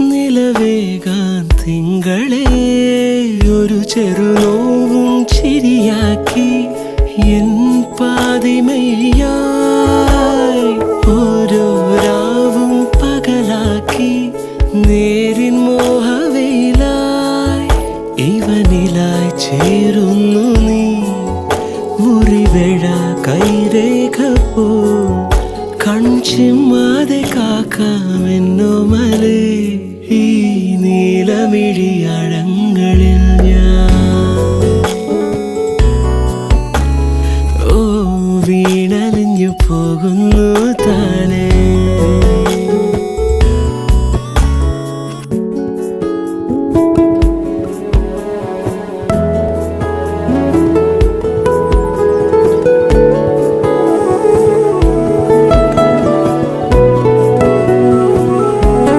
നിലവേകാൻ തിങ്കളെ ഒരു ചെറുനോവും ചിരിയാക്കി എൻ പാതിമയായി ഓരോ രാവും പകലാക്കി നേരിൻ മോഹവയിലായി ഇവനിലായി ചേരുന്നു നീ മുറിവേഴ കൈരേഖ പോ കൺചിമ്മാതെ കാക്കാമെന്നോ മലേ ഈ നീലമിഴിയാൾ